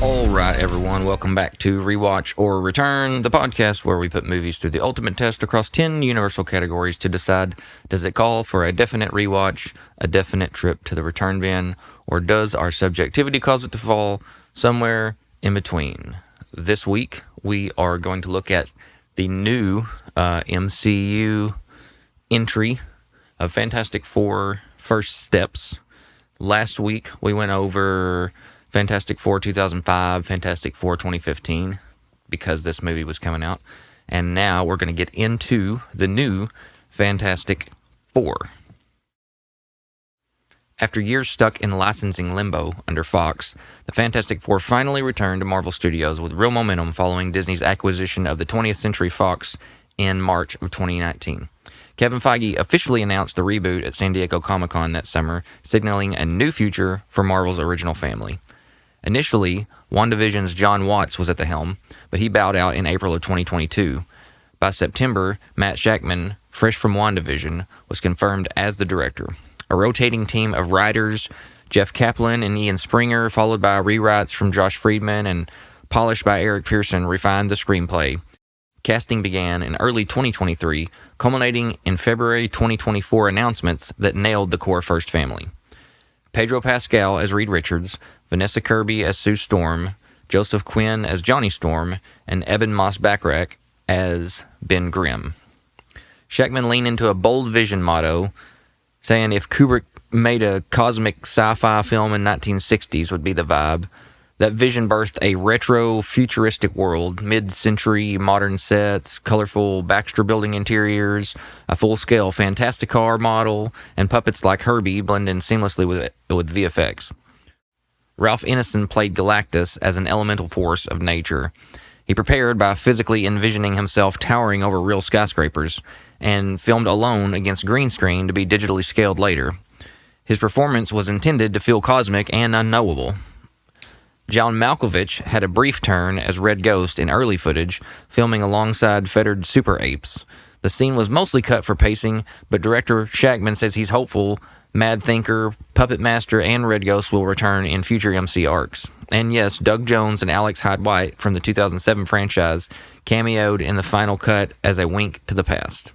All right, everyone, welcome back to Rewatch or Return, the podcast where we put movies through the ultimate test across 10 universal categories to decide, does it call for a definite rewatch, a definite trip to the return bin, or does our subjectivity cause it to fall somewhere in between? This week, we are going to look at the new MCU entry of Fantastic Four First Steps. Last week, we went over Fantastic Four 2005, Fantastic Four 2015, because this movie was coming out. And now we're going to get into the new Fantastic Four. After years stuck in licensing limbo under Fox, the Fantastic Four finally returned to Marvel Studios with real momentum following Disney's acquisition of the 20th Century Fox in March of 2019. Kevin Feige officially announced the reboot at San Diego Comic-Con that summer, signaling a new future for Marvel's original family. Initially, WandaVision's John Watts was at the helm, but he bowed out in April of 2022. By September, Matt Shakman, fresh from WandaVision, was confirmed as the director. A rotating team of writers, Jeff Kaplan and Ian Springer, followed by rewrites from Josh Friedman and polished by Eric Pearson, refined the screenplay. Casting began in early 2023, culminating in February 2024 announcements that nailed the core first family. Pedro Pascal as Reed Richards, Vanessa Kirby as Sue Storm, Joseph Quinn as Johnny Storm, and Eben Moss-Backrack as Ben Grimm. Shakman leaned into a bold vision motto, saying if Kubrick made a cosmic sci-fi film in 1960s would be the vibe. That vision birthed a retro-futuristic world, mid-century modern sets, colorful Baxter Building interiors, a full-scale Fantasticar model, and puppets like Herbie blend in seamlessly with VFX. Ralph Ineson played Galactus as an elemental force of nature. He prepared by physically envisioning himself towering over real skyscrapers, and filmed alone against green screen to be digitally scaled later. His performance was intended to feel cosmic and unknowable. John Malkovich had a brief turn as Red Ghost in early footage, filming alongside fettered super apes. The scene was mostly cut for pacing, but director Shakman says he's hopeful Mad Thinker, Puppet Master, and Red Ghost will return in future MC arcs. And yes, Doug Jones and Alex Hyde White from the 2007 franchise cameoed in the final cut as a wink to the past.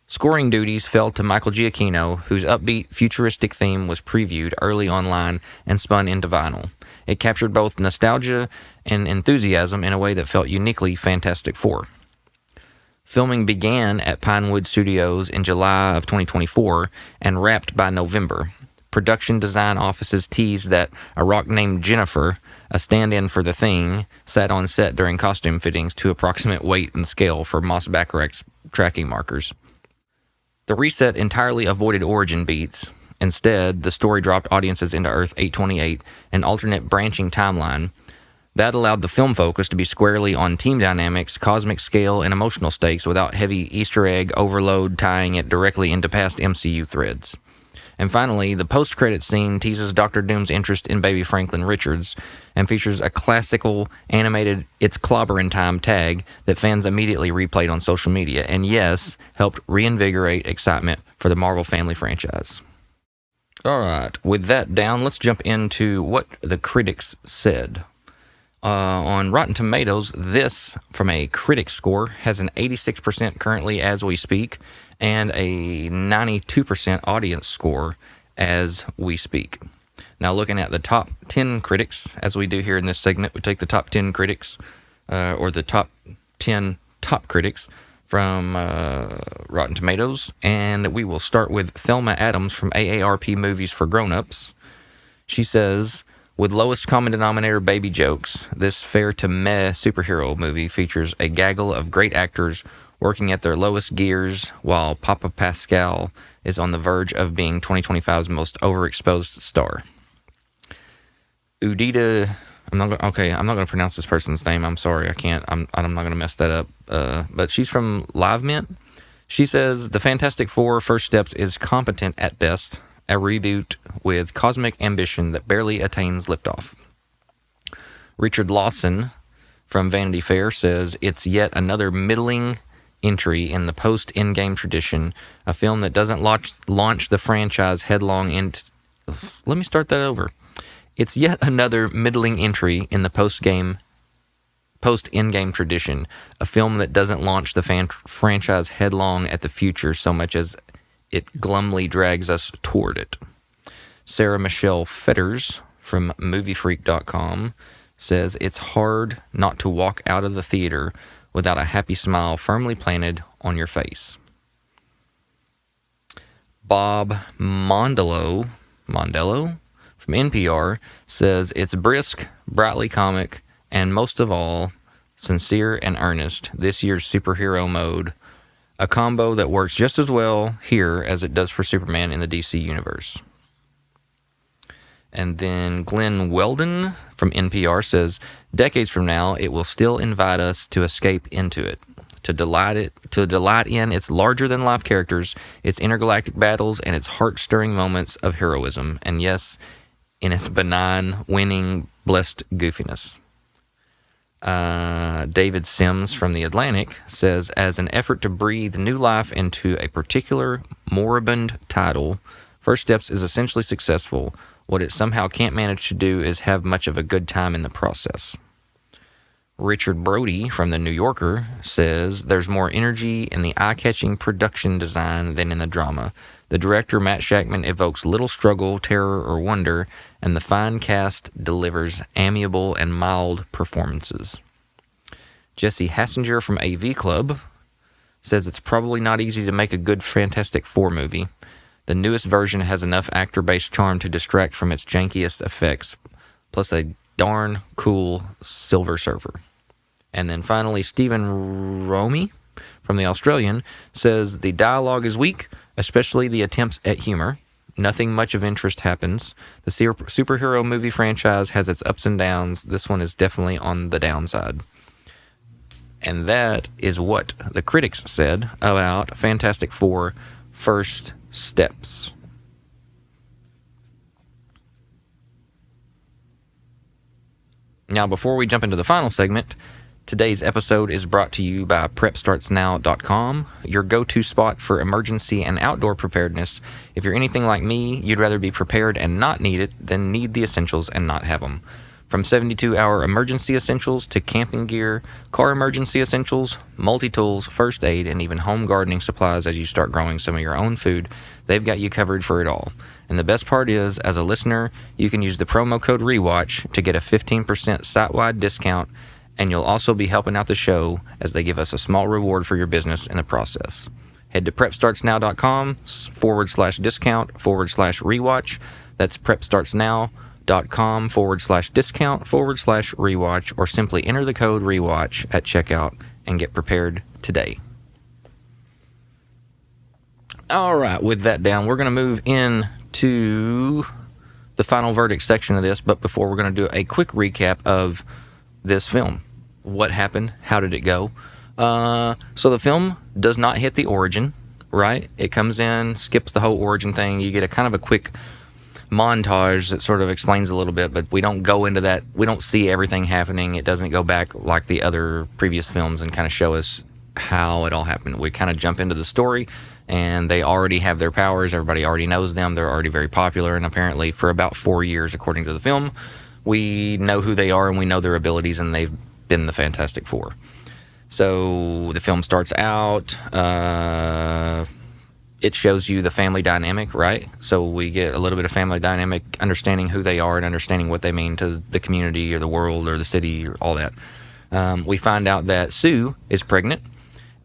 Scoring duties fell to Michael Giacchino, whose upbeat, futuristic theme was previewed early online and spun into vinyl. It captured both nostalgia and enthusiasm in a way that felt uniquely Fantastic Four. Filming began at Pinewood Studios in July of 2024 and wrapped by November. Production design offices teased that a rock named Jennifer, a stand-in for The Thing, sat on set during costume fittings to approximate weight and scale for Moss-Backrack's tracking markers. The reset entirely avoided origin beats. Instead, the story dropped audiences into Earth 828, an alternate branching timeline. That allowed the film focus to be squarely on team dynamics, cosmic scale, and emotional stakes without heavy Easter egg overload tying it directly into past MCU threads. And finally, the post-credit scene teases Doctor Doom's interest in baby Franklin Richards and features a classical animated "It's Clobberin' Time" tag that fans immediately replayed on social media, and yes, helped reinvigorate excitement for the Marvel family franchise. Alright, with that down, let's jump into what the critics said. On Rotten Tomatoes, this, from a critic score, has an 86% currently as we speak, and a 92% audience score as we speak. Now, looking at the top 10 critics, as we do here in this segment, we take the top 10 critics, or the top 10 top critics from Rotten Tomatoes, and we will start with Thelma Adams from AARP Movies for Grown-Ups. She says, with lowest common denominator baby jokes, this fair-to-meh superhero movie features a gaggle of great actors working at their lowest gears, while Papa Pascal is on the verge of being 2025's most overexposed star. Udita, I'm not going to pronounce this person's name. I'm sorry, I can't. I'm not going to mess that up. But she's from Live Mint. She says the Fantastic Four First Steps is competent at best, a reboot with cosmic ambition that barely attains liftoff. Richard Lawson from Vanity Fair says it's yet another middling entry in the post-Endgame tradition, a film that doesn't launch the franchise headlong into... Let me start that over. It's yet another middling entry in the post-Endgame tradition, a film that doesn't launch the franchise headlong at the future so much as it glumly drags us toward it. Sarah Michelle Fetters from MovieFreak.com says it's hard not to walk out of the theater without a happy smile firmly planted on your face. Bob Mondello from NPR says it's brisk, brightly comic, and most of all, sincere and earnest, this year's superhero mode, a combo that works just as well here as it does for Superman in the DC universe. And then Glenn Weldon from NPR says, decades from now, it will still invite us to escape into it, to delight in its larger-than-life characters, its intergalactic battles, and its heart-stirring moments of heroism, and yes, in its benign, winning, blessed goofiness. David Sims from The Atlantic says, as an effort to breathe new life into a particular moribund title, First Steps is essentially successful. What it somehow can't manage to do is have much of a good time in the process. Richard Brody from The New Yorker says, there's more energy in the eye-catching production design than in the drama. The director, Matt Shakman, evokes little struggle, terror, or wonder, and the fine cast delivers amiable and mild performances. Jesse Hassinger from AV Club says it's probably not easy to make a good Fantastic Four movie. The newest version has enough actor-based charm to distract from its jankiest effects, plus a darn cool Silver Surfer. And then finally, Stephen Romy from The Australian says the dialogue is weak, especially the attempts at humor. Nothing much of interest happens. The superhero movie franchise has its ups and downs. This one is definitely on the downside. And that is what the critics said about Fantastic Four First Steps. Now, before we jump into the final segment, today's episode is brought to you by PrepStartsNow.com, your go-to spot for emergency and outdoor preparedness. If you're anything like me, you'd rather be prepared and not need it than need the essentials and not have them. From 72-hour emergency essentials to camping gear, car emergency essentials, multi-tools, first aid, and even home gardening supplies as you start growing some of your own food, they've got you covered for it all. And the best part is, as a listener, you can use the promo code REWATCH to get a 15% site-wide discount, and you'll also be helping out the show as they give us a small reward for your business in the process. Head to PrepStartsNow.com/discount/rewatch. That's PrepStartsNow.com/discount/rewatch, or simply enter the code REWATCH at checkout and get prepared today. All right, with that down, we're going to move into the final verdict section of this, but before, we're going to do a quick recap of this film. What happened? How did it go? So the film does not hit the origin, right? It comes in, skips the whole origin thing. You get a kind of a quick montage that sort of explains a little bit, but we don't go into that. We don't see everything happening. It doesn't go back like the other previous films and kind of show us how it all happened. We kind of jump into the story, and they already have their powers. Everybody already knows them. They're already very popular, and apparently for about 4 years, according to the film, we know who they are and we know their abilities, and they've been the Fantastic Four. So the film starts out, it shows you the family dynamic, right? So we get a little bit of family dynamic, understanding who they are and understanding what they mean to the community or the world or the city or all that. We find out that Sue is pregnant,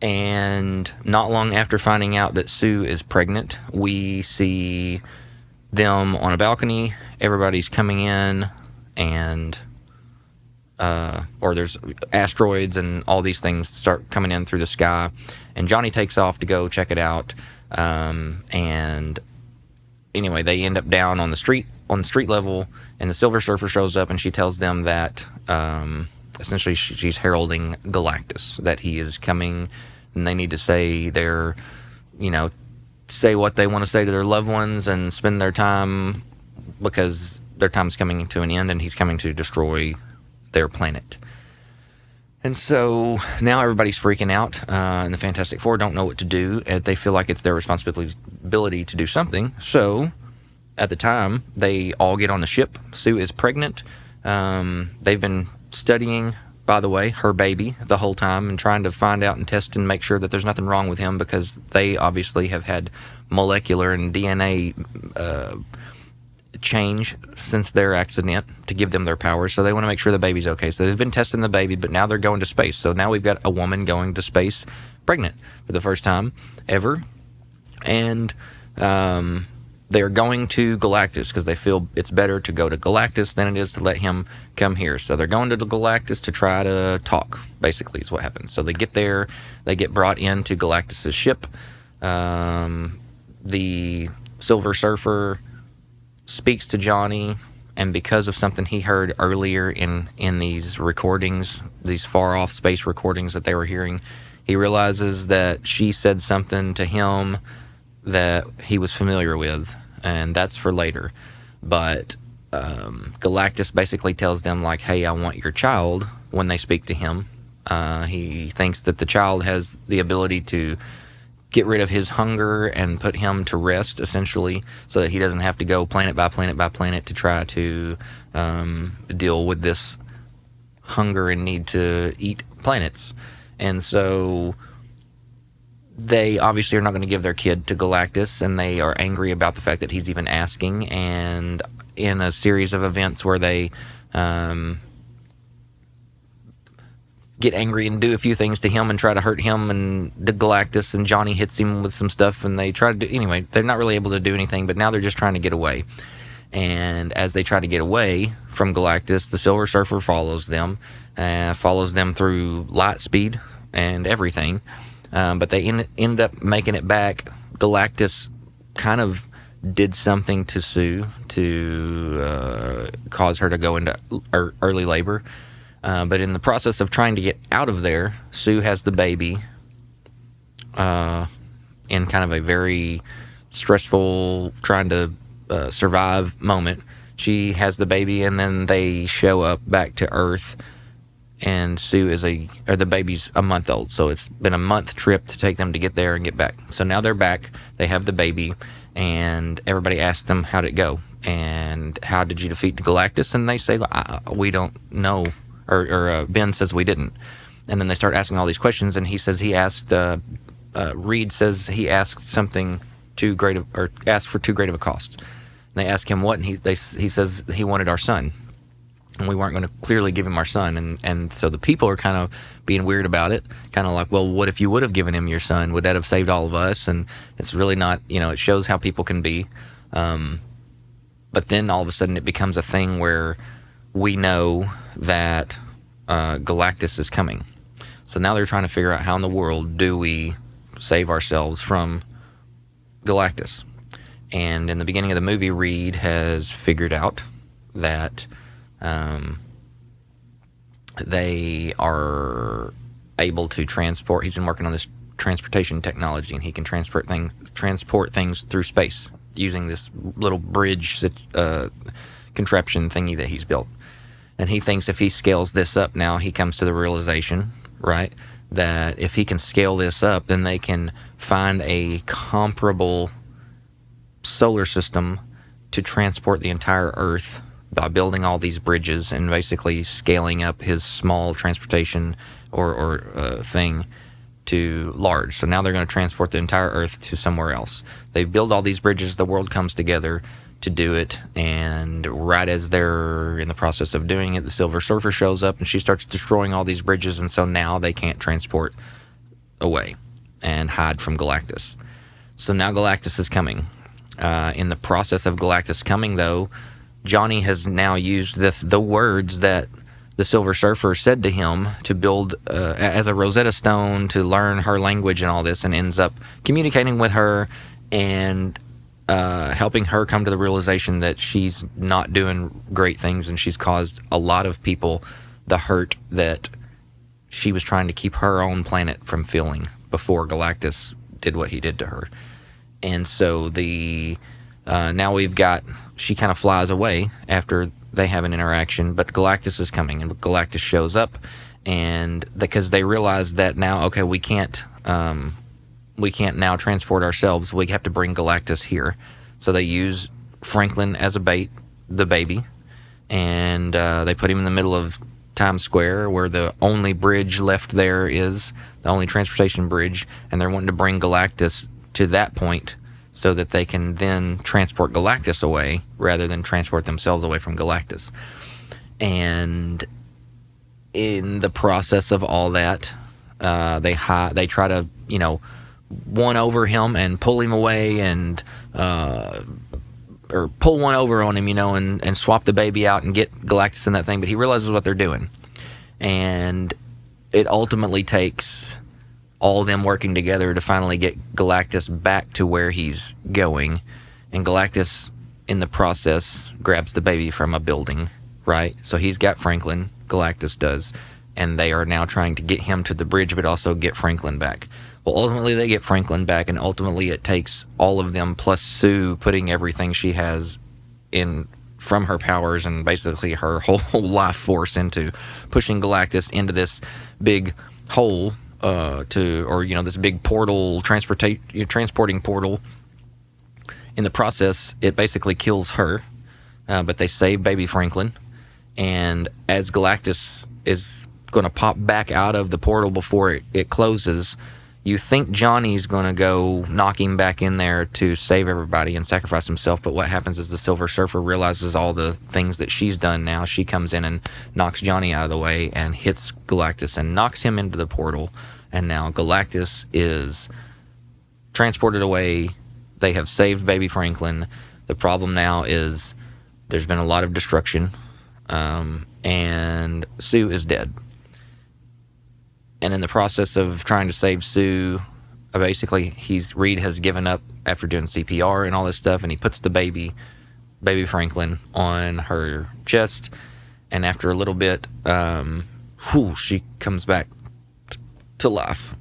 and not long after finding out that Sue is pregnant, we see them on a balcony. Everybody's coming in, and or there's asteroids and all these things start coming in through the sky, and Johnny takes off to go check it out. And anyway, they end up down on the street level, and the Silver Surfer shows up, and she tells them that essentially she's heralding Galactus, that he is coming, and they need to say say what they want to say to their loved ones and spend their time, because their time is coming to an end, and he's coming to destroy their planet. And so now everybody's freaking out, and the Fantastic Four don't know what to do, and they feel like it's their responsibility to do something. So at the time, they all get on the ship. Sue is pregnant. They've been studying, by the way, her baby the whole time and trying to find out and test and make sure that there's nothing wrong with him, because they obviously have had molecular and DNA change since their accident to give them their powers. So they want to make sure the baby's okay. So they've been testing the baby, but now they're going to space. So now we've got a woman going to space pregnant for the first time ever. And they're going to Galactus because they feel it's better to go to Galactus than it is to let him come here. So they're going to Galactus to try to talk, basically, is what happens. So they get there, they get brought into Galactus's ship. The Silver Surfer speaks to Johnny, and because of something he heard earlier in these recordings, these far-off space recordings that they were hearing, he realizes that she said something to him that he was familiar with, and that's for later. But Galactus basically tells them, like, hey, I want your child when they speak to him. He thinks that the child has the ability to get rid of his hunger and put him to rest, essentially, so that he doesn't have to go planet by planet by planet to try to deal with this hunger and need to eat planets. And so they obviously are not going to give their kid to Galactus, and they are angry about the fact that he's even asking. And in a series of events where they get angry and do a few things to him and try to hurt him and the Galactus, and Johnny hits him with some stuff, and they try to do, anyway, they're not really able to do anything, but now they're just trying to get away. And as they try to get away from Galactus, the Silver Surfer follows them through light speed and everything, but they end up making it back. Galactus kind of did something to Sue to cause her to go into early labor. But in the process of trying to get out of there, Sue has the baby in kind of a very stressful, trying to survive moment. She has the baby, and then they show up back to Earth, and Sue the baby's a month old. So it's been a month trip to take them to get there and get back. So now they're back, they have the baby, and everybody asks them, how'd it go? And how did you defeat Galactus? And they say, we don't know. Or Ben says we didn't. And then they start asking all these questions, and he says he asked, Reed says he asked something asked for too great of a cost. And they ask him what, and he says he wanted our son. And we weren't going to clearly give him our son. And so the people are kind of being weird about it, kind of like, well, what if you would have given him your son? Would that have saved all of us? And it's really not, it shows how people can be. But then all of a sudden it becomes a thing where we know that Galactus is coming. So now they're trying to figure out how in the world do we save ourselves from Galactus. And in the beginning of the movie, Reed has figured out that they are able to transport. He's been working on this transportation technology, and he can transport things through space using this little bridge contraption thingy that he's built. And he thinks if he scales this up now, he comes to the realization, right, that if he can scale this up, then they can find a comparable solar system to transport the entire Earth by building all these bridges and basically scaling up his small transportation or thing to large. So now they're going to transport the entire Earth to somewhere else. They build all these bridges, the world comes together to do it, and right as they're in the process of doing it, the Silver Surfer shows up, and she starts destroying all these bridges, and so now they can't transport away and hide from Galactus. So now Galactus is coming. In the process of Galactus coming, though, Johnny has now used the words that the Silver Surfer said to him to build as a Rosetta Stone to learn her language and all this, and ends up communicating with her and helping her come to the realization that she's not doing great things, and she's caused a lot of people the hurt that she was trying to keep her own planet from feeling before Galactus did what he did to her. And so now we've got, she kind of flies away after they have an interaction, but Galactus is coming, and Galactus shows up, and because they realize that now, okay, we can't now transport ourselves, we have to bring Galactus here. So they use Franklin as a bait, the baby, and they put him in the middle of Times Square, where the only bridge left there is the only transportation bridge, and they're wanting to bring Galactus to that point so that they can then transport Galactus away rather than transport themselves away from Galactus. And in the process of all that, they try to, one over him and pull him away, and or pull one over on him, and swap the baby out and get Galactus in that thing. But he realizes what they're doing, and it ultimately takes all of them working together to finally get Galactus back to where he's going. And Galactus, in the process, grabs the baby from a building, right? So he's got Franklin, Galactus does, and they are now trying to get him to the bridge, but also get Franklin back. Well, ultimately they get Franklin back, and ultimately it takes all of them plus Sue putting everything she has in from her powers and basically her whole life force into pushing Galactus into this big hole, this big portal, transporting portal. In the process, it basically kills her, but they save baby Franklin. And as Galactus is going to pop back out of the portal before it closes, you think Johnny's going to go knock him back in there to save everybody and sacrifice himself. But what happens is the Silver Surfer realizes all the things that she's done now. She comes in and knocks Johnny out of the way and hits Galactus and knocks him into the portal. And now Galactus is transported away. They have saved baby Franklin. The problem now is there's been a lot of destruction, and Sue is dead. And in the process of trying to save Sue, basically Reed has given up after doing CPR and all this stuff, and he puts the baby Franklin on her chest, and after a little bit, she comes back to life,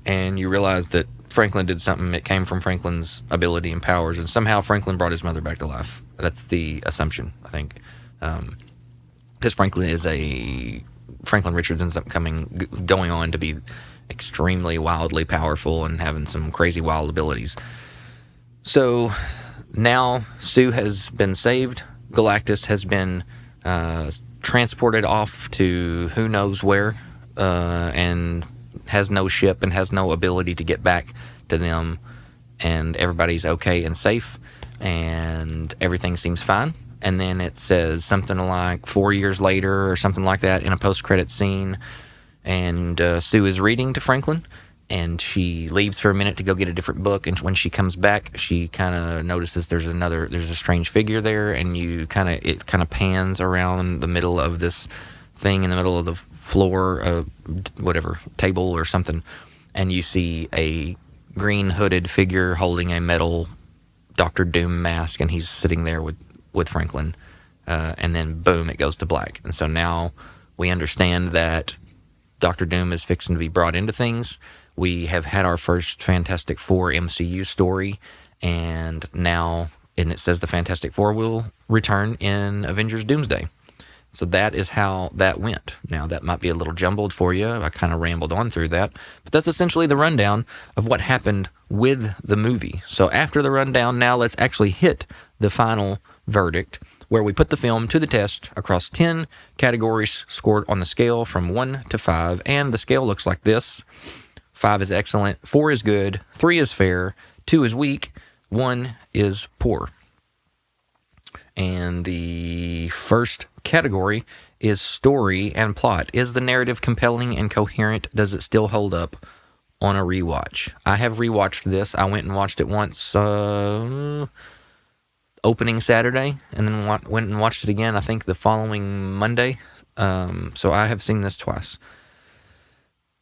and you realize that Franklin did something. It came from Franklin's ability and powers, and somehow Franklin brought his mother back to life. That's the assumption, I think, because Franklin Richards ends up going on to be extremely wildly powerful and having some crazy wild abilities. So now Sue has been saved. Galactus has been transported off to who knows where, and has no ship and has no ability to get back to them. And everybody's okay and safe, and everything seems fine. And then it says something like 4 years later or something like that in a post-credit scene. And Sue is reading to Franklin, and she leaves for a minute to go get a different book. And when she comes back, she kind of notices there's a strange figure there, and it kind of pans around the middle of this thing in the middle of the floor, table or something. And you see a green hooded figure holding a metal Dr. Doom mask, and he's sitting there with Franklin, and then boom, it goes to black. And so now we understand that Dr. Doom is fixing to be brought into things. We have had our first Fantastic Four MCU story, and it says the Fantastic Four will return in Avengers Doomsday. So that is how that went. Now, that might be a little jumbled for you. I kind of rambled on through that. But that's essentially the rundown of what happened with the movie. So after the rundown, now let's actually hit the final verdict, where we put the film to the test across 10 categories scored on the scale from 1 to 5. And the scale looks like this. 5 is excellent, 4 is good, 3 is fair, 2 is weak, 1 is poor. And the first category is story and plot. Is the narrative compelling and coherent? Does it still hold up on a rewatch? I have rewatched this. I went and watched it once opening Saturday, and then went and watched it again, I think, the following Monday. So I have seen this twice.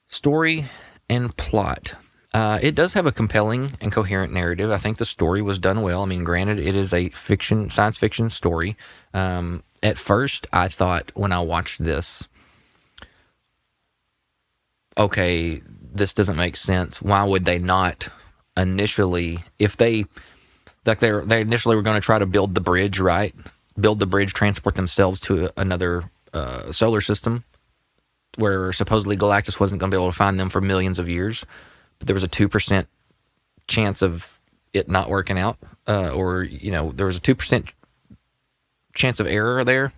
Story and plot. It does have a compelling and coherent narrative. I think the story was done well. I mean, granted, it is a science fiction story. At first, I thought when I watched this, okay, this doesn't make sense. Why would they not initially, if they initially were going to try to build the bridge, right? Build the bridge, transport themselves to another solar system where supposedly Galactus wasn't going to be able to find them for millions of years. But there was a 2% chance of it not working out, or there was a 2% chance of error there.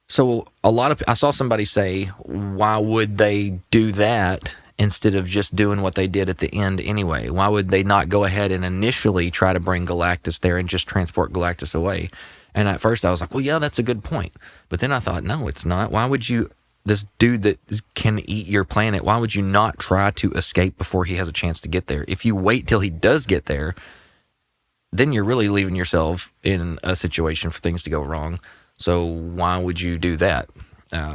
So I saw somebody say, why would they do that instead of just doing what they did at the end anyway? Why would they not go ahead and initially try to bring Galactus there and just transport Galactus away? And at first I was like, well, yeah, that's a good point. But then I thought, no, it's not. Why would you, this dude that can eat your planet, why would you not try to escape before he has a chance to get there? If you wait till he does get there, then you're really leaving yourself in a situation for things to go wrong. So why would you do that?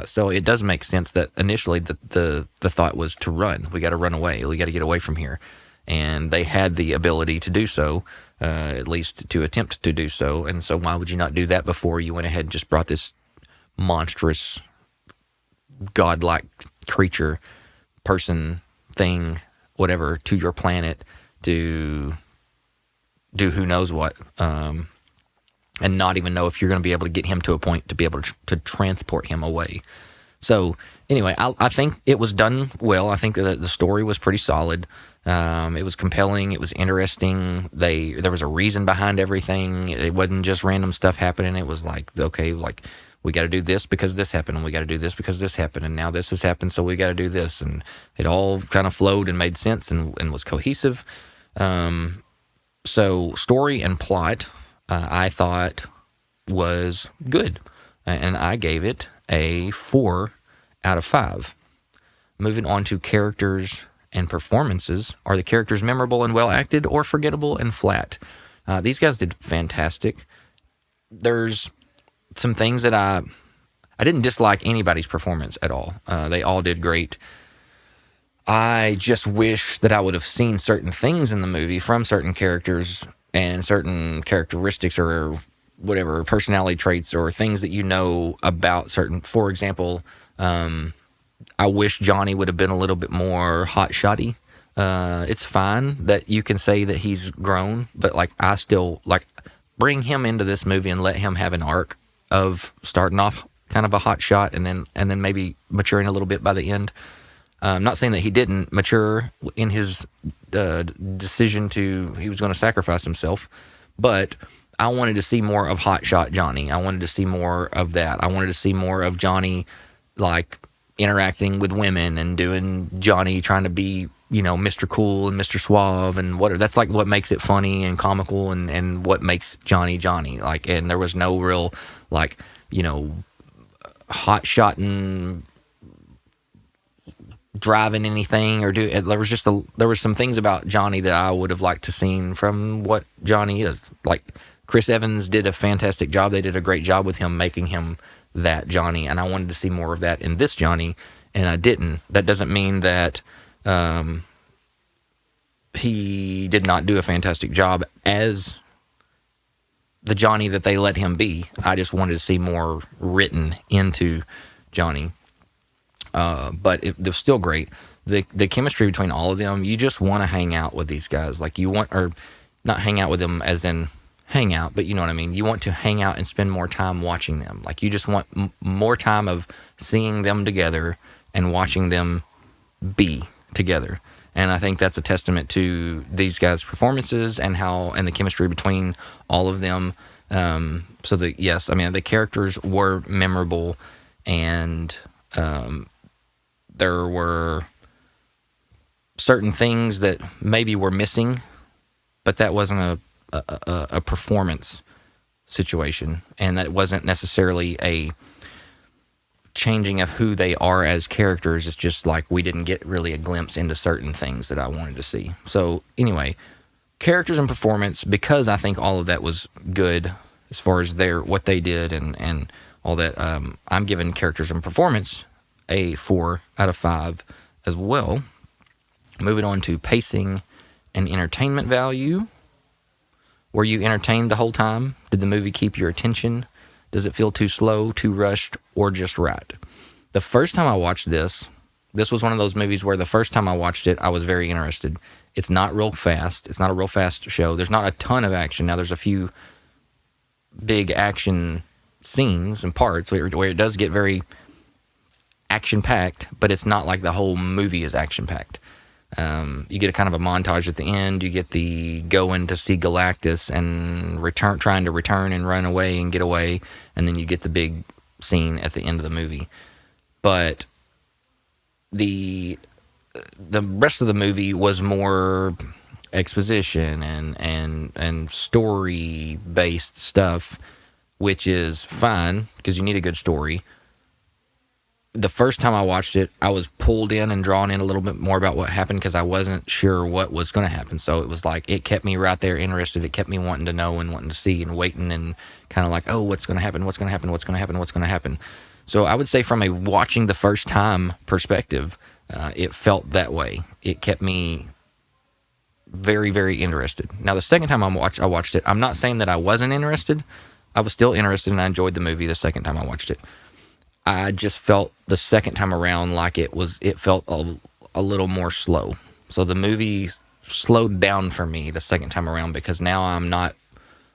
So it does make sense that initially the thought was to run. We got to run away. We got to get away from here. And they had the ability to do so, at least to attempt to do so. And so why would you not do that before you went ahead and just brought this monstrous, godlike creature, person, thing, whatever, to your planet to do who knows what, and not even know if you're going to be able to get him to a point to be able to transport him away. So anyway, I think it was done well. I think that the story was pretty solid. It was compelling. It was interesting. There was a reason behind everything. It wasn't just random stuff happening. It was like, okay, like we got to do this because this happened, and we got to do this because this happened, and now this has happened, so we got to do this. And it all kind of flowed and made sense and was cohesive. So story and plot, I thought was good, and I gave it a 4 out of 5. Moving on to characters and performances. Are the characters memorable and well acted, or forgettable and flat? These guys did fantastic. There's some things that I didn't dislike anybody's performance at all. They all did great. I just wish that I would have seen certain things in the movie from certain characters and certain characteristics or whatever, personality traits or things that about certain. For example, I wish Johnny would have been a little bit more hot-shotty. It's fine that you can say that he's grown, but I still bring him into this movie and let him have an arc of starting off kind of a hot shot and then maybe maturing a little bit by the end. I'm not saying that he didn't mature in his decision he was going to sacrifice himself, but I wanted to see more of Hotshot Johnny. I wanted to see more of that. I wanted to see more of Johnny, interacting with women and doing Johnny trying to be, Mr. Cool and Mr. Suave and whatever. That's what makes it funny and comical and what makes Johnny Johnny. And there was no real, hot-shotting, driving anything or there was some things about Johnny that I would have liked to seen from what Johnny is. Chris Evans did a fantastic job. They did a great job with him, making him that Johnny, and I wanted to see more of that in this Johnny, and I didn't. That doesn't mean that he did not do a fantastic job as the Johnny that they let him be. I just wanted to see more written into Johnny. But it was still great. The chemistry between all of them, you just want to hang out with these guys. Or not hang out with them as in hang out, but you know what I mean? You want to hang out and spend more time watching them. You just want more time of seeing them together and watching them be together. And I think that's a testament to these guys' performances and the chemistry between all of them. The characters were memorable, and there were certain things that maybe were missing, but that wasn't a performance situation, and that wasn't necessarily a changing of who they are as characters. It's just we didn't get really a glimpse into certain things that I wanted to see. So anyway, characters and performance, because I think all of that was good as far as what they did and all that. I'm giving characters and performance a 4 out of 5 as well. Moving on to pacing and entertainment value. Were you entertained the whole time? Did the movie keep your attention? Does it feel too slow, too rushed, or just right? The first time I watched this was one of those movies where the first time I watched it, I was very interested. It's not real fast. It's not a real fast show. There's not a ton of action. Now, there's a few big action scenes and parts where it does get very action-packed, but it's not like the whole movie is action-packed. You get a kind of a montage at the end. You get the going to see Galactus and trying to return and run away and get away, and then you get the big scene at the end of the movie. But the rest of the movie was more exposition and story based stuff, which is fine because you need a good story. The first time I watched it, I was pulled in and drawn in a little bit more about what happened because I wasn't sure what was going to happen. So it was like, it kept me right there interested. It kept me wanting to know and wanting to see and waiting and kind of like, oh, what's going to happen? What's going to happen? What's going to happen? What's going to happen? So I would say from a watching the first time perspective, it felt that way. It kept me very, very interested. Now, the second time I watched it, I'm not saying that I wasn't interested. I was still interested and I enjoyed the movie the second time I watched it. I just felt the second time around like it felt a little more slow. So the movie slowed down for me the second time around because now I'm not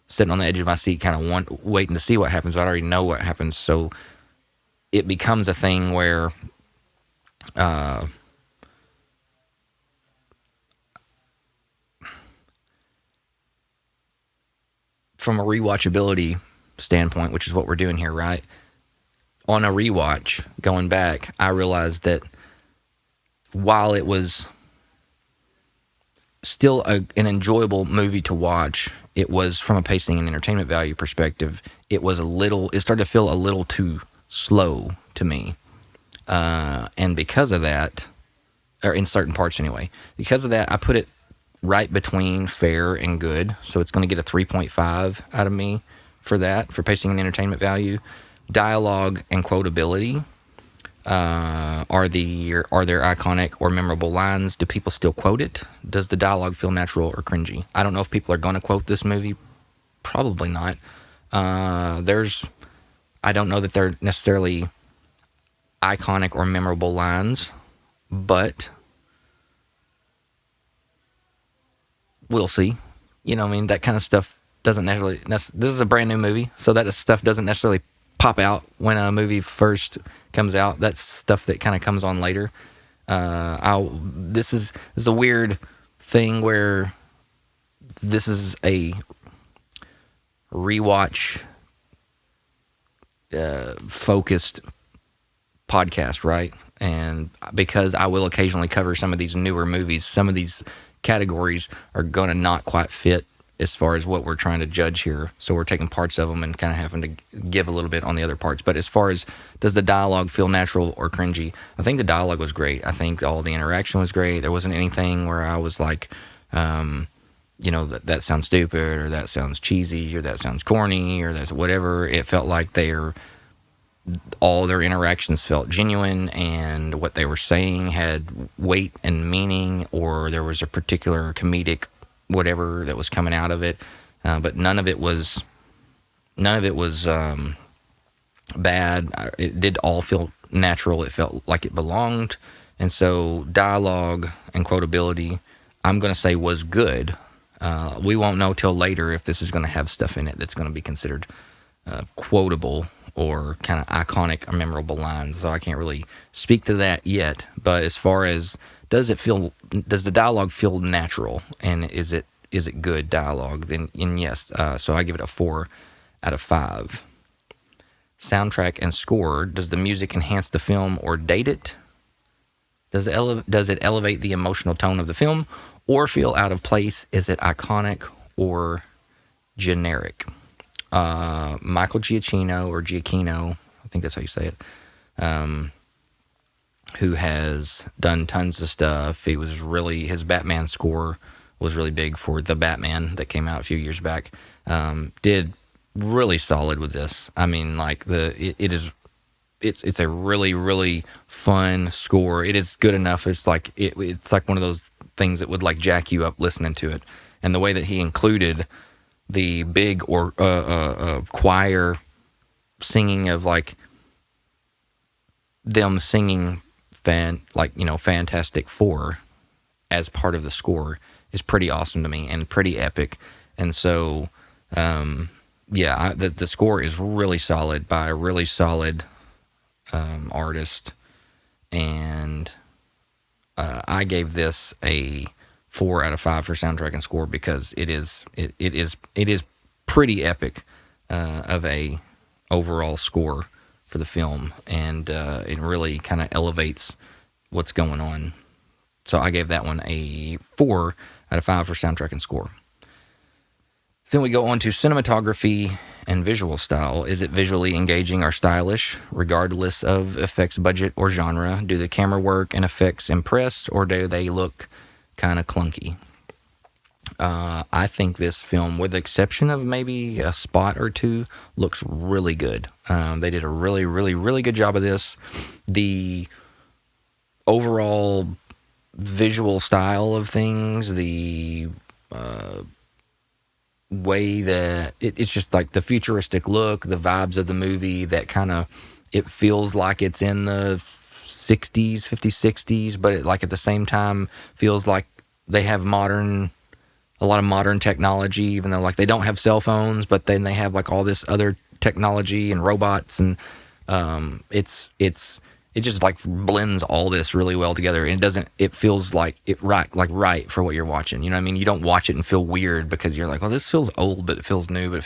sitting on the edge of my seat kind of waiting to see what happens, but I already know what happens. So it becomes a thing where from a rewatchability standpoint, which is what we're doing here, right? On a rewatch, going back, I realized that while it was still an enjoyable movie to watch, it was, from a pacing and entertainment value perspective, it started to feel a little too slow to me. And because of that, or in certain parts anyway, because of that, I put it right between fair and good. So it's going to get a 3.5 out of me for that, for pacing and entertainment value. Dialogue and quotability. Are there iconic or memorable lines? Do people still quote it? Does the dialogue feel natural or cringy? I don't know if people are going to quote this movie. Probably not. I don't know that they're necessarily iconic or memorable lines, but we'll see. You know, I mean, that kind of stuff doesn't necessarily. This is a brand new movie, so that stuff doesn't necessarily pop out when a movie first comes out. That's stuff that kind of comes on later. This is a weird thing where this is a rewatch focused podcast, right? And because I will occasionally cover some of these newer movies, some of these categories are going to not quite fit as far as what we're trying to judge here. So we're taking parts of them and kind of having to give a little bit on the other parts. But as far as, does the dialogue feel natural or cringy? I think the dialogue was great. I think all the interaction was great. There wasn't anything where I was like, that sounds stupid, or that sounds cheesy, or that sounds corny, or that's whatever. It felt like all their interactions felt genuine, and what they were saying had weight and meaning, or there was a particular comedic whatever that was coming out of it, but none of it was bad. It did all feel natural. It felt like it belonged. And so dialogue and quotability, I'm going to say, was good. We won't know till later if this is going to have stuff in it that's going to be considered quotable or kind of iconic or memorable lines. So I can't really speak to that yet. But as far as, does the dialogue feel natural, and is it good dialogue? Then yes. So I give it a 4 out of 5. Soundtrack and score. Does the music enhance the film or date it? Does it elevate the emotional tone of the film or feel out of place? Is it iconic or generic? Michael Giacchino, I think that's how you say it, who has done tons of stuff. His Batman score was really big for The Batman that came out a few years back. Did really solid with this. I mean, like it's a really, really fun score. It is good enough. It's like one of those things that would like jack you up listening to it. And the way that he included the big or choir singing of like them singing Fantastic Four as part of the score is pretty awesome to me and pretty epic. And so the score is really solid by a really solid artist, and I gave this a 4 out of 5 for soundtrack and score because it is pretty epic of a overall score for the film, and it really kind of elevates what's going on. So I gave that one a 4 out of 5 for soundtrack and score. Then we go on to cinematography and visual style. Is it visually engaging or stylish, regardless of effects budget or genre? Do the camera work and effects impress, or do they look kind of clunky? I think this film, with the exception of maybe a spot or two, looks really good. They did a really, really, really good job of this. The overall visual style of things, the way that it's just like the futuristic look, the vibes of the movie, that kind of, it feels like it's in the 60s, 50s, 60s, but it, like at the same time feels like they have a lot of modern technology, even though like they don't have cell phones, but then they have like all this other technology and robots, and it just like blends all this really well together, and it feels like right for what you're watching. You know what I mean? You don't watch it and feel weird because you're like, well, this feels old, but it feels new, but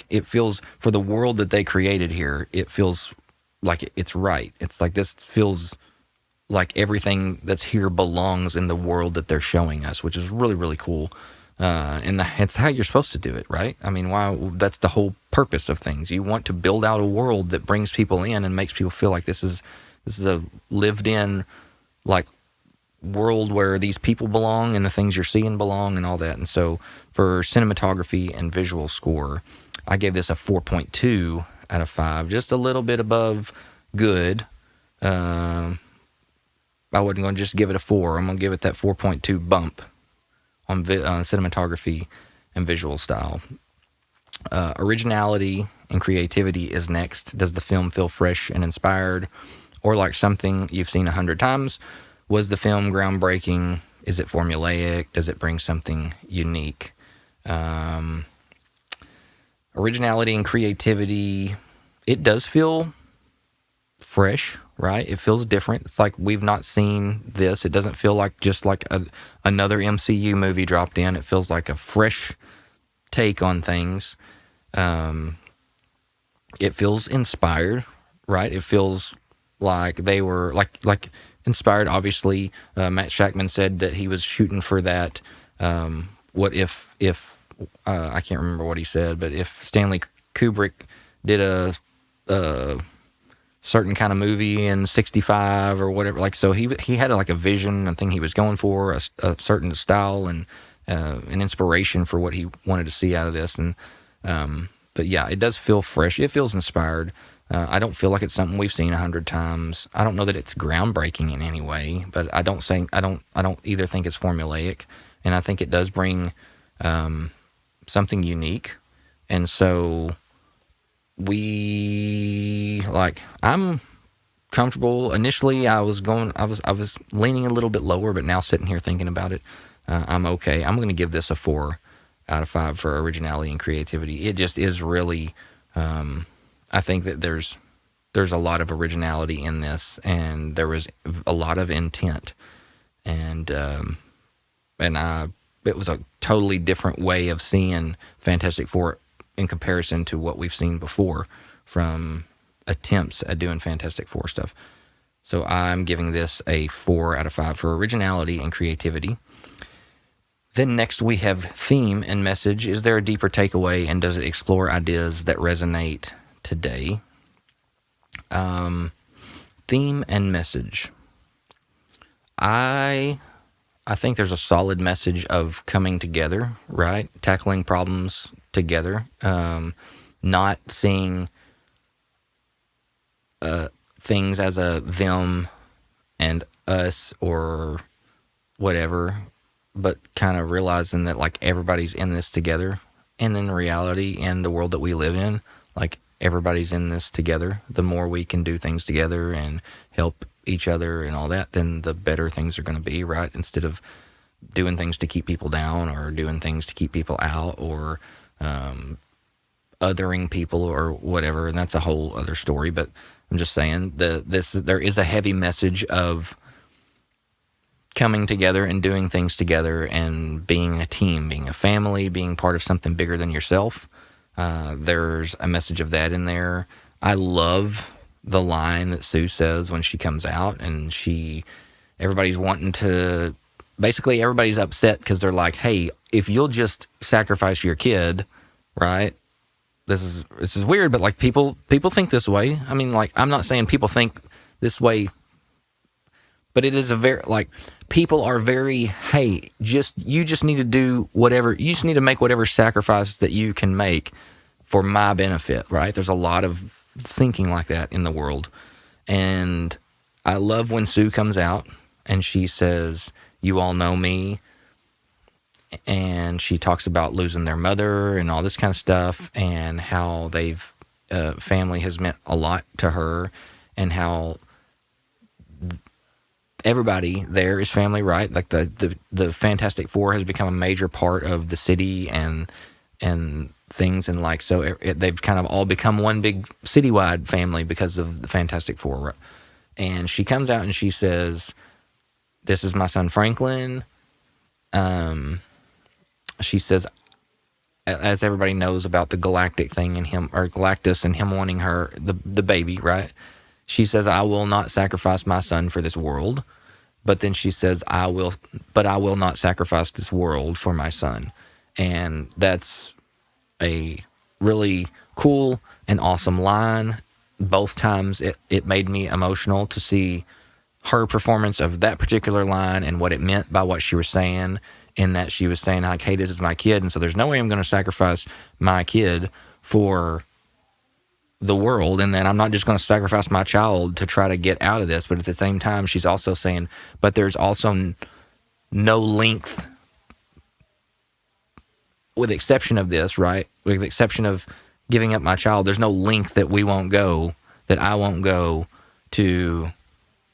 it feels for the world that they created here, it feels like it's right. It's like, this feels like everything that's here belongs in the world that they're showing us, which is really, really cool. And it's how you're supposed to do it, right? I mean, that's the whole purpose of things. You want to build out a world that brings people in and makes people feel like this is a lived in, like, world where these people belong and the things you're seeing belong and all that. And so for cinematography and visual score, I gave this a 4.2 out of 5, just a little bit above good. I wasn't going to just give it a 4. I'm going to give it that 4.2 bump on cinematography and visual style. Originality and creativity is next. Does the film feel fresh and inspired, or like something you've seen 100 times? Was the film groundbreaking? Is it formulaic? Does it bring something unique? Originality and creativity, it does feel fresh, right? It feels different. It's like we've not seen this. It doesn't feel like just like another MCU movie dropped in. It feels like a fresh take on things. It feels inspired, right? It feels like they were like inspired. Obviously, Matt Shackman said that he was shooting for that. What if I can't remember what he said, but if Stanley Kubrick did a certain kind of movie in 65 or whatever, like, so he had like a vision and thing he was going for, a certain style and an inspiration for what he wanted to see out of this. And but yeah, it does feel fresh. It feels inspired. I don't feel like it's something we've seen 100 times. I don't know that it's groundbreaking in any way, but I don't either think it's formulaic, and I think it does bring something unique. And so I'm comfortable. Initially, I was leaning a little bit lower, but now sitting here thinking about it, I'm okay. I'm going to give this a 4 out of 5 for originality and creativity. It just is really, I think that there's a lot of originality in this, and there was a lot of intent, and it was a totally different way of seeing Fantastic Four in comparison to what we've seen before from attempts at doing Fantastic Four stuff. So I'm giving this a 4 out of 5 for originality and creativity. Then next we have theme and message. Is there a deeper takeaway, and does it explore ideas that resonate today? Theme and message. I think there's a solid message of coming together, right? Tackling problems together. Not seeing things as a them and us or whatever, but kind of realizing that like everybody's in this together. And in reality, in the world that we live in, like everybody's in this together. The more we can do things together and help each other and all that, then the better things are going to be, right? Instead of doing things to keep people down or doing things to keep people out or othering people or whatever. And that's a whole other story. But I'm just saying there is a heavy message of coming together and doing things together and being a team, being a family, being part of something bigger than yourself. There's a message of that in there. I love the line that Sue says when she comes out, and everybody's wanting to, basically everybody's upset because they're like, hey, if you'll just sacrifice your kid, right? This is weird, but like people think this way. I mean, like, I'm not saying people think this way, but it is a very, like, people are very, hey, you just need to do whatever, you just need to make whatever sacrifice that you can make for my benefit, right? There's a lot of thinking like that in the world. And I love when Sue comes out and she says, you all know me. And she talks about losing their mother and all this kind of stuff, and how family has meant a lot to her, and how everybody there is family, right? Like the Fantastic Four has become a major part of the city and things, and like, so they've kind of all become one big citywide family because of the Fantastic Four. Right? And she comes out and she says, "This is my son Franklin." She says, as everybody knows about the galactic thing and him, or Galactus and him wanting her, the baby, right? She says, I will not sacrifice my son for this world. But then she says, I will not sacrifice this world for my son. And that's a really cool and awesome line. Both times it made me emotional to see her performance of that particular line and what it meant by what she was saying, in that she was saying, like, hey, this is my kid, and so there's no way I'm going to sacrifice my kid for the world, and then I'm not just going to sacrifice my child to try to get out of this. But at the same time, she's also saying, but there's also no length, with the exception of this, right? With the exception of giving up my child, there's no length that we won't go, that I won't go to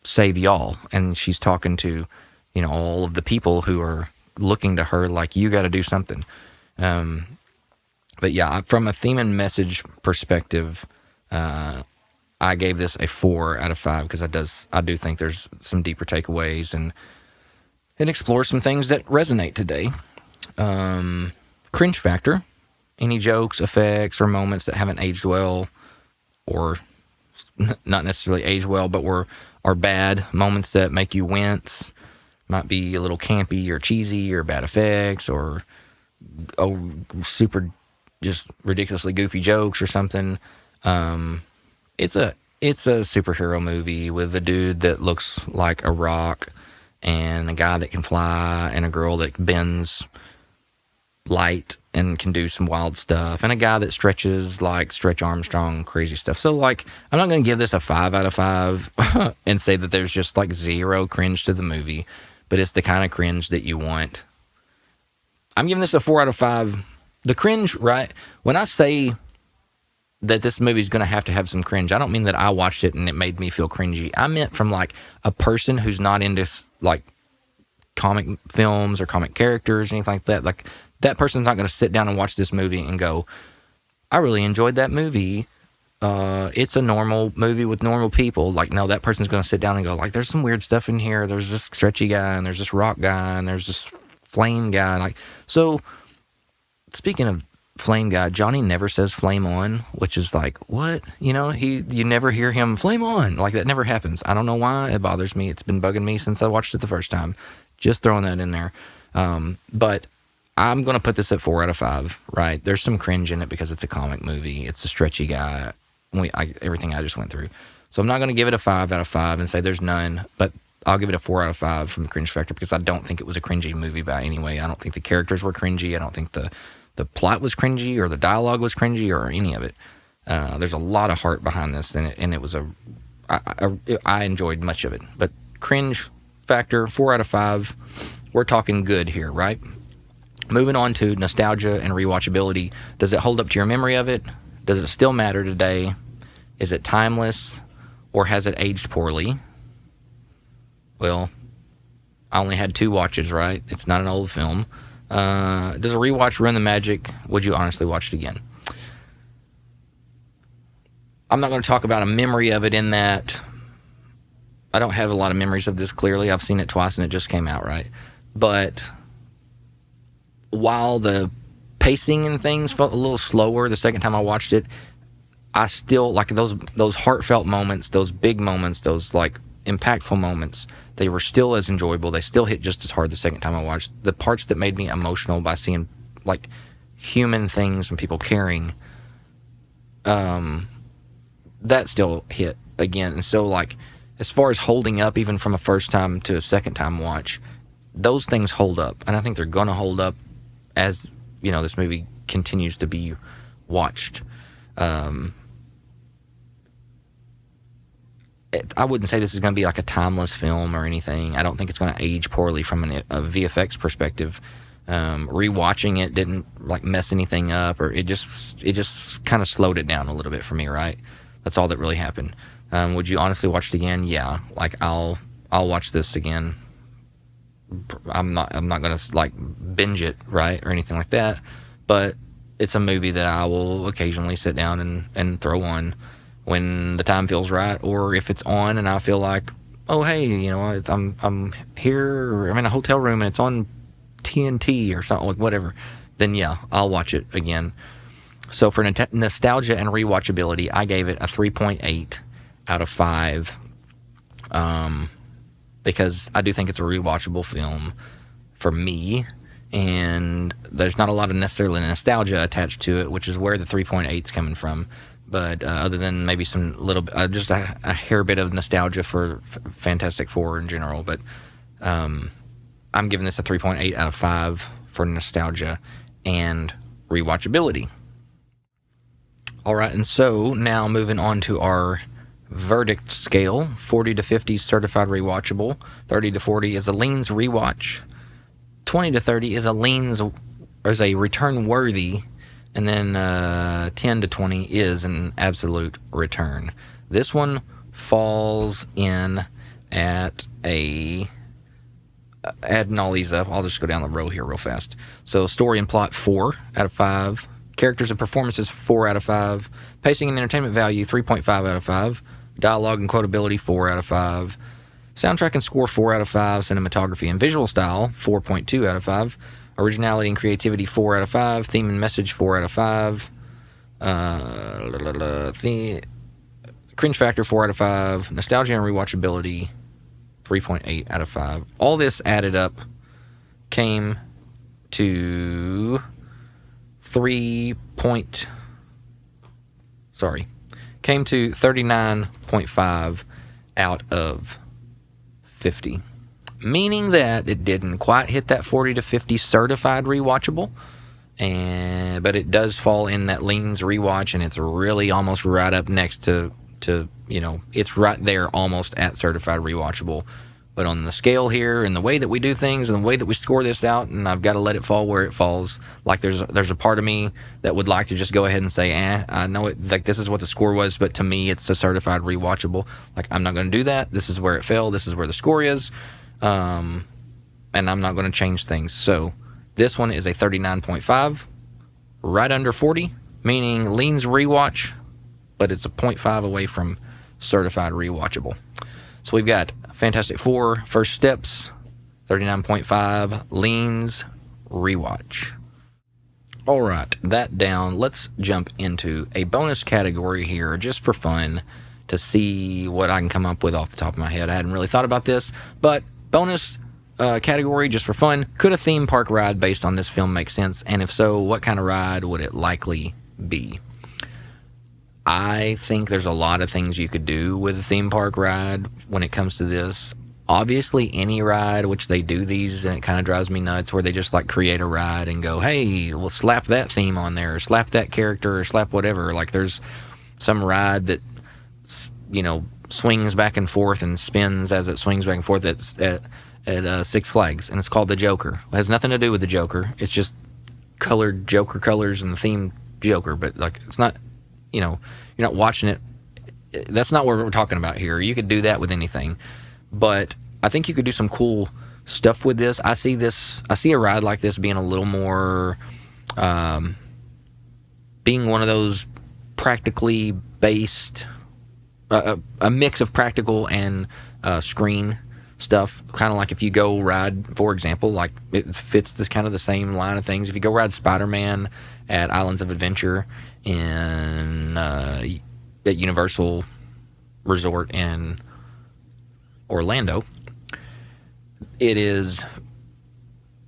save y'all. And she's talking to, all of the people who are looking to her like, you got to do something. But yeah, from a theme and message perspective, I gave this a 4 out of 5 because I do think there's some deeper takeaways, and it explores some things that resonate today. Cringe factor: any jokes, effects, or moments that haven't aged well, or not necessarily aged well, but are bad moments that make you wince. Might be a little campy or cheesy or bad effects, or super just ridiculously goofy jokes or something. It's a superhero movie with a dude that looks like a rock, and a guy that can fly, and a girl that bends light and can do some wild stuff, and a guy that stretches like Stretch Armstrong, crazy stuff. So, like, I'm not going to give this a 5 out of 5 and say that there's just like zero cringe to the movie, but it's the kind of cringe that you want. I'm giving this a 4 out of 5. The cringe, right? When I say that this movie is going to have some cringe, I don't mean that I watched it and it made me feel cringy. I meant from like a person who's not into like comic films or comic characters or anything like that. Like, that person's not going to sit down and watch this movie and go, I really enjoyed that movie. It's a normal movie with normal people. Like, no, that person's going to sit down and go, like, there's some weird stuff in here. There's this stretchy guy, and there's this rock guy, and there's this flame guy. Like, so speaking of flame guy, Johnny never says flame on, which is like, what? You never hear him flame on. Like, that never happens. I don't know why. It bothers me. It's been bugging me since I watched it the first time. Just throwing that in there. But I'm going to put this at 4 out of 5, right? There's some cringe in it because it's a comic movie. It's a stretchy guy. Everything I just went through. So I'm not going to give it a 5 out of 5 and say there's none, but I'll give it a 4 out of 5 from the cringe factor, because I don't think it was a cringy movie by any way. I don't think the characters were cringy. I don't think the plot was cringy, or the dialogue was cringy, or any of it. There's a lot of heart behind this, and it was I enjoyed much of it. But cringe factor, 4 out of 5. We're talking good here, right? Moving on to nostalgia and rewatchability. Does it hold up to your memory of it? Does it still matter today? Is it timeless, or has it aged poorly? Well, I only had 2 watches, right? It's not an old film. Does a rewatch ruin the magic? Would you honestly watch it again? I'm not going to talk about a memory of it in that I don't have a lot of memories of this clearly. I've seen it twice and it just came out, right? But while the pacing and things felt a little slower the second time I watched it, I still, like, those heartfelt moments, those big moments, those, like, impactful moments, they were still as enjoyable. They still hit just as hard the second time I watched. The parts that made me emotional by seeing, like, human things and people caring, that still hit again. And so, like, as far as holding up, even from a first time to a second time watch, those things hold up. And I think they're going to hold up as, you know, this movie continues to be watched. I wouldn't say this is going to be like a timeless film or anything. I don't think it's going to age poorly from a VFX perspective. Rewatching it didn't like mess anything up, or it just kind of slowed it down a little bit for me, right? That's all that really happened. Would you honestly watch it again? Yeah, like I'll watch this again. I'm not gonna like binge it, right, or anything like that, but it's a movie that I will occasionally sit down and throw on when the time feels right, or if it's on and I feel like, oh hey, you know, I'm here, or I'm in a hotel room and it's on TNT or something, like whatever, then yeah, I'll watch it again. So for nostalgia and rewatchability, I gave it a 3.8 out of 5, because I do think it's a rewatchable film for me, and there's not a lot of necessarily nostalgia attached to it, which is where the 3.8's coming from. But other than maybe some little, just a hair bit of nostalgia for Fantastic Four in general. But I'm giving this a 3.8 out of 5 for nostalgia and rewatchability. All right, and so now moving on to our verdict scale. 40 to 50 certified rewatchable. 30 to 40 is a leans rewatch. 20 to 30 is a leans, or is a return worthy. And then 10 to 20 is an absolute return. This one falls in at a... adding all these up, I'll just go down the row here real fast. So story and plot, 4 out of 5. Characters and performances, 4 out of 5. Pacing and entertainment value, 3.5 out of 5. Dialogue and quotability, 4 out of 5. Soundtrack and score, 4 out of 5. Cinematography and visual style, 4.2 out of 5. Originality and creativity, 4 out of 5. Theme and message, 4 out of 5. Cringe factor, 4 out of 5. Nostalgia and rewatchability, 3.8 out of 5. All this added up came to 39.5 out of 50. Meaning that it didn't quite hit that 40 to 50 certified rewatchable, but it does fall in that leans rewatch, and it's really almost right up next to you know, it's right there almost at certified rewatchable. But on the scale here and the way that we do things and the way that we score this out, and I've got to let it fall where it falls. Like there's a part of me that would like to just go ahead and say, I know it, like this is what the score was, but to me it's a certified rewatchable. Like I'm not going to do that. This is where it fell. This is where the score is. And I'm not going to change things. So this one is a 39.5, right under 40, meaning leans rewatch, but it's a 0.5 away from certified rewatchable. So we've got Fantastic Four, First Steps, 39.5, leans rewatch. All right, that down. Let's jump into a bonus category here just for fun to see what I can come up with off the top of my head. I hadn't really thought about this, but bonus category just for fun. Could a theme park ride based on this film make sense? And if so, what kind of ride would it likely be? I think there's a lot of things you could do with a theme park ride when it comes to this. Obviously, any ride, which they do these, and it kind of drives me nuts, where they just like create a ride and go, hey, we'll slap that theme on there, or slap that character, or slap whatever. Like there's some ride that, you know, swings back and forth and spins as it swings back and forth at Six Flags, and it's called the Joker. It has nothing to do with the Joker. It's just colored Joker colors and the theme Joker, but like it's not, you know, you're not watching it. That's not what we're talking about here. You could do that with anything, but I think you could do some cool stuff with this. I see a ride like this being a little more, being one of those practically based a mix of practical and screen stuff. Kind of like if you go ride, for example, like it fits this kind of the same line of things. If you go ride Spider-Man at Islands of Adventure in at Universal Resort in Orlando, it is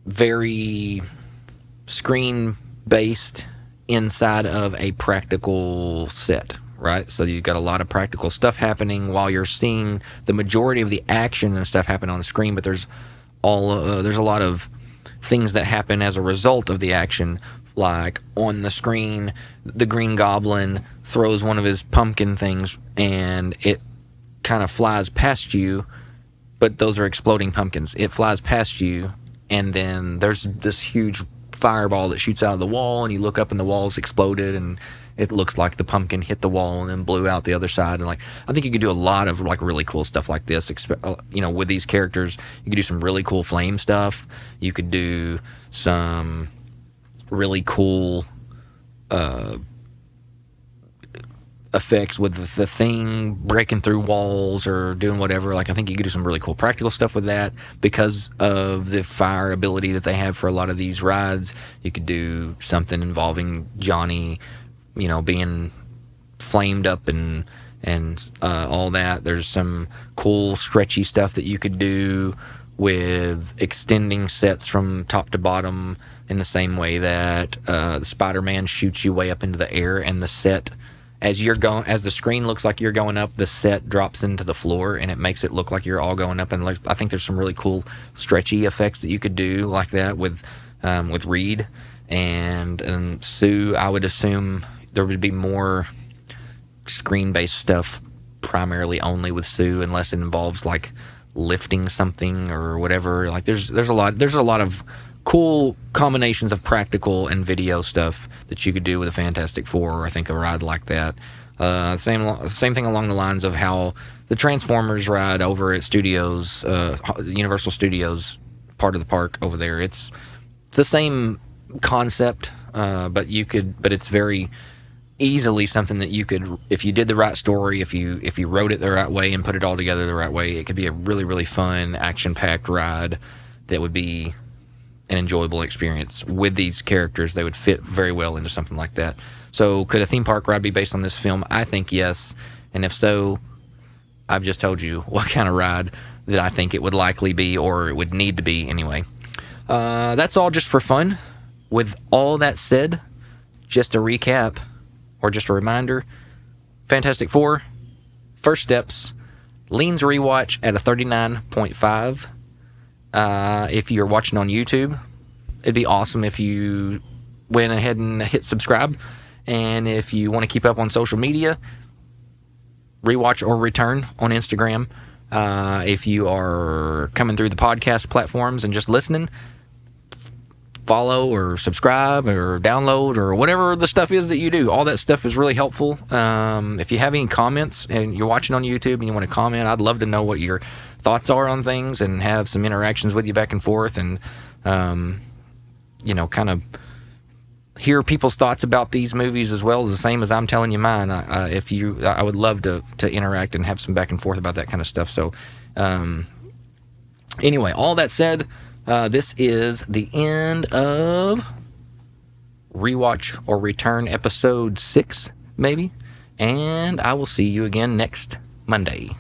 very screen based inside of a practical set, right? So you've got a lot of practical stuff happening while you're seeing the majority of the action and stuff happen on the screen, but there's a lot of things that happen as a result of the action. Like on the screen, the Green Goblin throws one of his pumpkin things and it kind of flies past you, but those are exploding pumpkins. It flies past you, and then there's this huge fireball that shoots out of the wall, and you look up and the wall's exploded, and it looks like the pumpkin hit the wall and then blew out the other side. And like, I think you could do a lot of like really cool stuff like this. With these characters, you could do some really cool flame stuff. You could do some really cool effects with the thing breaking through walls or doing whatever. Like, I think you could do some really cool practical stuff with that because of the fire ability that they have for a lot of these rides. You could do something involving Johnny, being flamed up and all that. There's some cool stretchy stuff that you could do with extending sets from top to bottom in the same way that the Spider-Man shoots you way up into the air, and the set, as the screen looks like you're going up, the set drops into the floor and it makes it look like you're all going up. And I think there's some really cool stretchy effects that you could do like that with Reed and Sue. I would assume there would be more screen-based stuff primarily only with Sue, unless it involves like lifting something or whatever. Like there's a lot of cool combinations of practical and video stuff that you could do with a Fantastic Four. I think a ride like that. Same thing along the lines of how the Transformers ride over at Studios, Universal Studios, part of the park over there. It's the same concept, but it's very easily something that you could, if you did the right story, if you wrote it the right way and put it all together the right way, it could be a really, really fun, action-packed ride that would be an enjoyable experience with these characters. They would fit very well into something like that. So could a theme park ride be based on this film? I think yes. And if so, I've just told you what kind of ride that I think it would likely be, or it would need to be anyway. That's all just for fun. With all that said, just a recap, or just a reminder, Fantastic Four, First Steps, leans Rewatch at a 39.5. If you're watching on YouTube, it'd be awesome if you went ahead and hit subscribe. And if you want to keep up on social media, Rewatch or Return on Instagram. If you are coming through the podcast platforms and just listening, follow or subscribe or download or whatever the stuff is that you do. All that stuff is really helpful. If you have any comments and you're watching on YouTube and you want to comment, I'd love to know what your thoughts are on things and have some interactions with you back and forth, and kind of hear people's thoughts about these movies as well, as the same as I'm telling you mine. I would love to interact and have some back and forth about that kind of stuff. So anyway, all that said, this is the end of Rewatch or Return episode 6, maybe, and I will see you again next Monday.